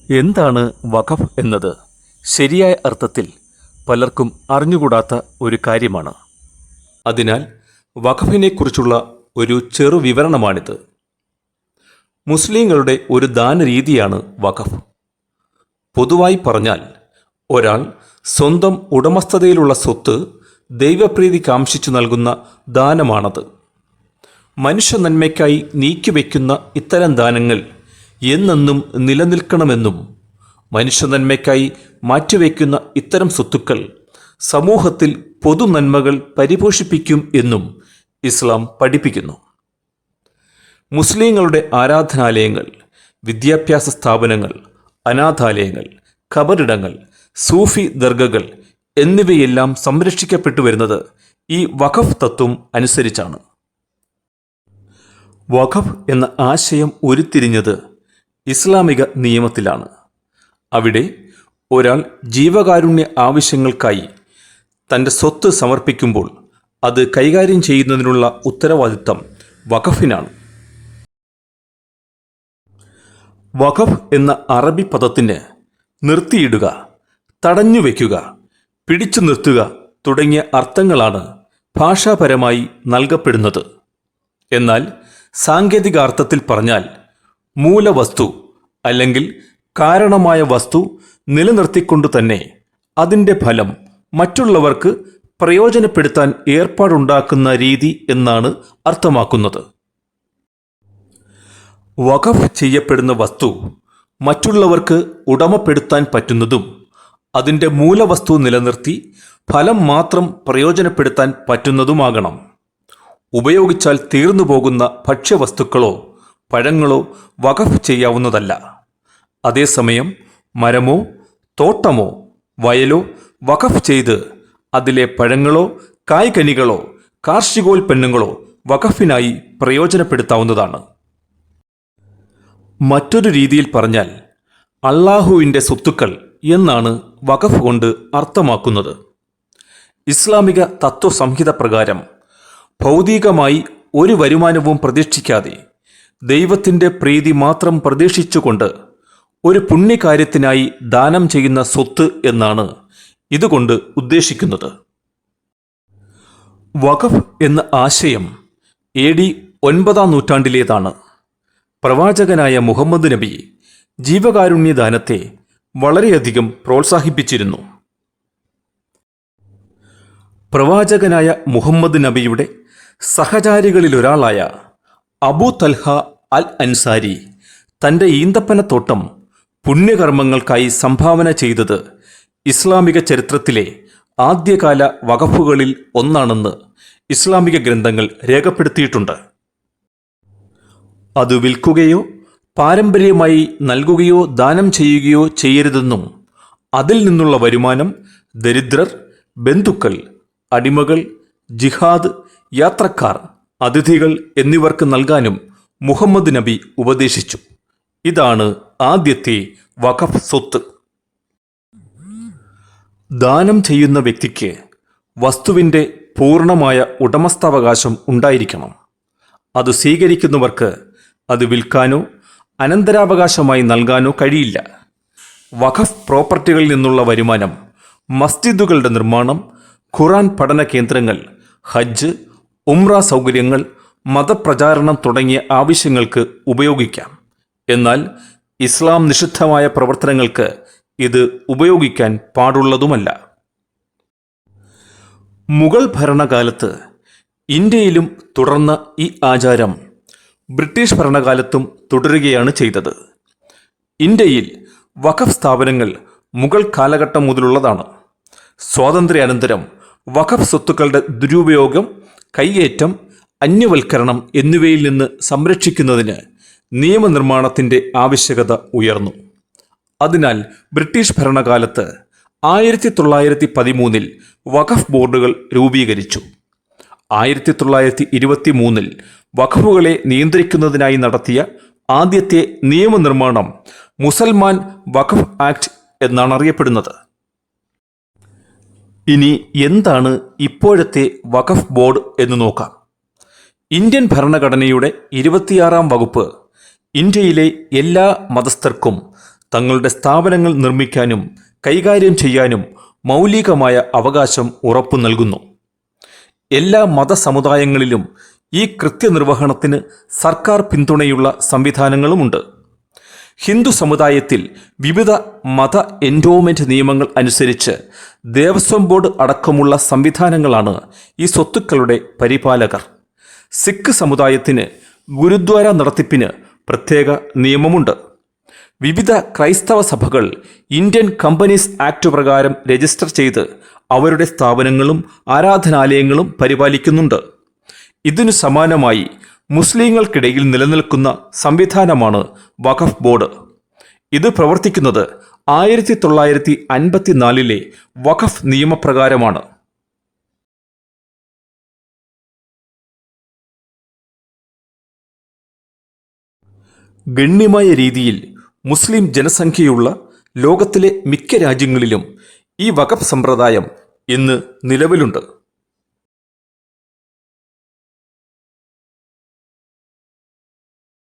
എന്താണ് വഖഫ് എന്നത് ശരിയായ അർത്ഥത്തിൽ പലർക്കും അറിഞ്ഞുകൂടാത്ത ഒരു കാര്യമാണ്. അതിനാൽ വഖഫിനെക്കുറിച്ചുള്ള ഒരു ചെറു വിവരണമാണിത്. മുസ്ലിങ്ങളുടെ ഒരു ദാനരീതിയാണ് വഖഫ്. പൊതുവായി പറഞ്ഞാൽ ഒരാൾ സ്വന്തം ഉടമസ്ഥതയിലുള്ള സ്വത്ത് ദൈവപ്രീതി കാംക്ഷിച്ചു നൽകുന്ന ദാനമാണത്. മനുഷ്യ നന്മയ്ക്കായി നീക്കിവെക്കുന്ന ഇത്തരം ദാനങ്ങൾ എന്നെന്നും നിലനിൽക്കണമെന്നും മനുഷ്യ നന്മയ്ക്കായി മാറ്റിവെക്കുന്ന ഇത്തരം സ്വത്തുക്കൾ സമൂഹത്തിൽ പൊതുനന്മകൾ പരിപോഷിപ്പിക്കും എന്നും ഇസ്ലാം പഠിപ്പിക്കുന്നു. മുസ്ലിങ്ങളുടെ ആരാധനാലയങ്ങൾ, വിദ്യാഭ്യാസ സ്ഥാപനങ്ങൾ, അനാഥാലയങ്ങൾ, ഖബറിടങ്ങൾ, സൂഫി ദർഗകൾ എന്നിവയെല്ലാം സംരക്ഷിക്കപ്പെട്ടു വരുന്നത് ഈ വഖഫ് തത്വം അനുസരിച്ചാണ്. വഖഫ് എന്ന ആശയം ഉരുത്തിരിഞ്ഞത് ഇസ്ലാമിക നിയമത്തിലാണ്. അവിടെ ഒരാൾ ജീവകാരുണ്യ ആവശ്യങ്ങൾക്കായി തൻ്റെ സ്വത്ത് സമർപ്പിക്കുമ്പോൾ അത് കൈകാര്യം ചെയ്യുന്നതിനുള്ള ഉത്തരവാദിത്തം വഖഫിനാണ്. വഖഫ് എന്ന അറബി പദത്തിന് നിർത്തിയിടുക, തടഞ്ഞുവെക്കുക, പിടിച്ചു നിർത്തുക തുടങ്ങിയ അർത്ഥങ്ങളാണ് ഭാഷാപരമായി നൽകപ്പെടുന്നത്. എന്നാൽ സാങ്കേതികാർത്ഥത്തിൽ പറഞ്ഞാൽ മൂലവസ്തു അല്ലെങ്കിൽ കാരണമായ വസ്തു നിലനിർത്തിക്കൊണ്ടു തന്നെ അതിൻ്റെ ഫലം മറ്റുള്ളവർക്ക് പ്രയോജനപ്പെടുത്താൻ ഏർപ്പാടുണ്ടാക്കുന്ന രീതി എന്നാണ് അർത്ഥമാക്കുന്നത്. വഖഫ് ചെയ്യപ്പെടുന്ന വസ്തു മറ്റുള്ളവർക്ക് ഉടമപ്പെടുത്താൻ പറ്റുന്നതും അതിൻ്റെ മൂലവസ്തു നിലനിർത്തി ഫലം മാത്രം പ്രയോജനപ്പെടുത്താൻ പറ്റുന്നതുമാകണം. ഉപയോഗിച്ചാൽ തീർന്നു പോകുന്ന ഭക്ഷ്യവസ്തുക്കളോ പഴങ്ങളോ വഖഫ് ചെയ്യാവുന്നതല്ല. അതേസമയം മരമോ തോട്ടമോ വയലോ വഖഫ് ചെയ്ത് അതിലെ പഴങ്ങളോ കായ്കനികളോ കാർഷികോൽപ്പന്നങ്ങളോ വഖഫിനായി പ്രയോജനപ്പെടുത്താവുന്നതാണ്. മറ്റൊരു രീതിയിൽ പറഞ്ഞാൽ അള്ളാഹുവിൻ്റെ സ്വത്തുക്കൾ എന്നാണ് വഖഫ് കൊണ്ട് അർത്ഥമാക്കുന്നത്. ഇസ്ലാമിക തത്വസംഹിത പ്രകാരം ഭൗതികമായി ഒരു വരുമാനവും പ്രതീക്ഷിക്കാതെ ദൈവത്തിൻ്റെ പ്രീതി മാത്രം പ്രതീക്ഷിച്ചുകൊണ്ട് ഒരു പുണ്യകാര്യത്തിനായി ദാനം ചെയ്യുന്ന സ്വത്ത് എന്നാണ് ഇതുകൊണ്ട് ഉദ്ദേശിക്കുന്നത്. വഖഫ് എന്ന ആശയം AD 9-ാം നൂറ്റാണ്ടിലേതാണ്. പ്രവാചകനായ മുഹമ്മദ് നബി ജീവകാരുണ്യദാനത്തെ വളരെയധികം പ്രോത്സാഹിപ്പിച്ചിരുന്നു. പ്രവാചകനായ മുഹമ്മദ് നബിയുടെ സഹചാരികളിലൊരാളായ അബൂ തൽഹ അൽ അൻസാരി തൻ്റെ ഈന്തപ്പനത്തോട്ടം പുണ്യകർമ്മങ്ങൾക്കായി സംഭാവന ചെയ്തത് ഇസ്ലാമിക ചരിത്രത്തിലെ ആദ്യകാല വഖഫുകളിൽ ഒന്നാണെന്ന് ഇസ്ലാമിക ഗ്രന്ഥങ്ങൾ രേഖപ്പെടുത്തിയിട്ടുണ്ട്. അത് വിൽക്കുകയോ പാരമ്പര്യമായി നൽകുകയോ ദാനം ചെയ്യുകയോ ചെയ്യരുതെന്നും അതിൽ നിന്നുള്ള വരുമാനം ദരിദ്രർ, ബന്ധുക്കൾ, അടിമകൾ, ജിഹാദ്, യാത്രക്കാർ, അതിഥികൾ എന്നിവർക്ക് നൽകാനും മുഹമ്മദ് നബി ഉപദേശിച്ചു. ഇതാണ് ആദ്യത്തെ വഖഫ് സ്വത്ത്. ദാനം ചെയ്യുന്ന വ്യക്തിക്ക് വസ്തുവിൻ്റെ പൂർണ്ണമായ ഉടമസ്ഥാവകാശം ഉണ്ടായിരിക്കണം. അത് സ്വീകരിക്കുന്നവർക്ക് അത് വിൽക്കാനോ അനന്തരാവകാശമായി നൽകാനോ കഴിയില്ല. വഖഫ് പ്രോപ്പർട്ടികളിൽ നിന്നുള്ള വരുമാനം മസ്ജിദുകളുടെ നിർമ്മാണം, ഖുർആൻ പഠന കേന്ദ്രങ്ങൾ, ഹജ്ജ്, ഉംറ സൗകര്യങ്ങൾ, മതപ്രചാരണം തുടങ്ങിയ ആവശ്യങ്ങൾക്ക് ഉപയോഗിക്കാം. എന്നാൽ ഇസ്ലാം നിഷിദ്ധമായ പ്രവർത്തനങ്ങൾക്ക് ഇത് ഉപയോഗിക്കാൻ പാടുള്ളതുമല്ല. മുഗൾ ഭരണകാലത്ത് ഇന്ത്യയിലും തുടർന്ന ഈ ആചാരം ബ്രിട്ടീഷ് ഭരണകാലത്തും തുടരുകയാണ് ചെയ്തത്. ഇന്ത്യയിൽ വഖഫ് സ്ഥാപനങ്ങൾ മുഗൾ കാലഘട്ടം മുതലുള്ളതാണ്. സ്വാതന്ത്ര്യാനന്തരം വഖഫ് സ്വത്തുക്കളുടെ ദുരുപയോഗം, കൈയേറ്റം, അന്യവൽക്കരണം എന്നിവയിൽ നിന്ന് സംരക്ഷിക്കുന്നതിന് നിയമനിർമ്മാണത്തിൻ്റെ ആവശ്യകത ഉയർന്നു. അതിനാൽ ബ്രിട്ടീഷ് ഭരണകാലത്ത് 1913 വഖഫ് ബോർഡുകൾ രൂപീകരിച്ചു. 1923 വഖഫുകളെ നിയന്ത്രിക്കുന്നതിനായി നടത്തിയ ആദ്യത്തെ നിയമനിർമ്മാണം മുസൽമാൻ വഖഫ് ആക്ട് എന്നാണ് അറിയപ്പെടുന്നത്. ഇനി എന്താണ് ഇപ്പോഴത്തെ വഖഫ് ബോർഡ് എന്ന് നോക്കാം. ഇന്ത്യൻ ഭരണഘടനയുടെ 26-ാം വകുപ്പ് ഇന്ത്യയിലെ എല്ലാ മതസ്ഥർക്കും തങ്ങളുടെ സ്ഥാപനങ്ങൾ നിർമ്മിക്കാനും കൈകാര്യം ചെയ്യാനും മൗലികമായ അവകാശം ഉറപ്പു നൽകുന്നു. എല്ലാ മതസമുദായങ്ങളിലും ഈ കൃത്യനിർവഹണത്തിന് സർക്കാർ പിന്തുണയുള്ള സംവിധാനങ്ങളുമുണ്ട്. ഹിന്ദു സമുദായത്തിൽ വിവിധ മത എൻഡോമെന്റ് നിയമങ്ങൾ അനുസരിച്ച് ദേവസ്വം ബോർഡ് അടക്കമുള്ള സംവിധാനങ്ങളാണ് ഈ സ്വത്തുക്കളുടെ പരിപാലകർ. സിഖ് സമുദായത്തിന് ഗുരുദ്വാര നടത്തിപ്പിന് പ്രത്യേക നിയമമുണ്ട്. വിവിധ ക്രൈസ്തവ സഭകൾ ഇന്ത്യൻ കമ്പനീസ് ആക്ട് പ്രകാരം രജിസ്റ്റർ ചെയ്ത് അവരുടെ സ്ഥാപനങ്ങളും ആരാധനാലയങ്ങളും പരിപാലിക്കുന്നുണ്ട്. ഇതിനു സമാനമായി മുസ്ലിങ്ങൾക്കിടയിൽ നിലനിൽക്കുന്ന സംവിധാനമാണ് വഖഫ് ബോർഡ്. ഇത് പ്രവർത്തിക്കുന്നത് 1954 വഖഫ് നിയമപ്രകാരമാണ്. ഗണ്യമായ രീതിയിൽ മുസ്ലിം ജനസംഖ്യയുള്ള ലോകത്തിലെ മിക്ക രാജ്യങ്ങളിലും ഈ വഖഫ് സമ്പ്രദായം ഇന്ന് നിലവിലുണ്ട്.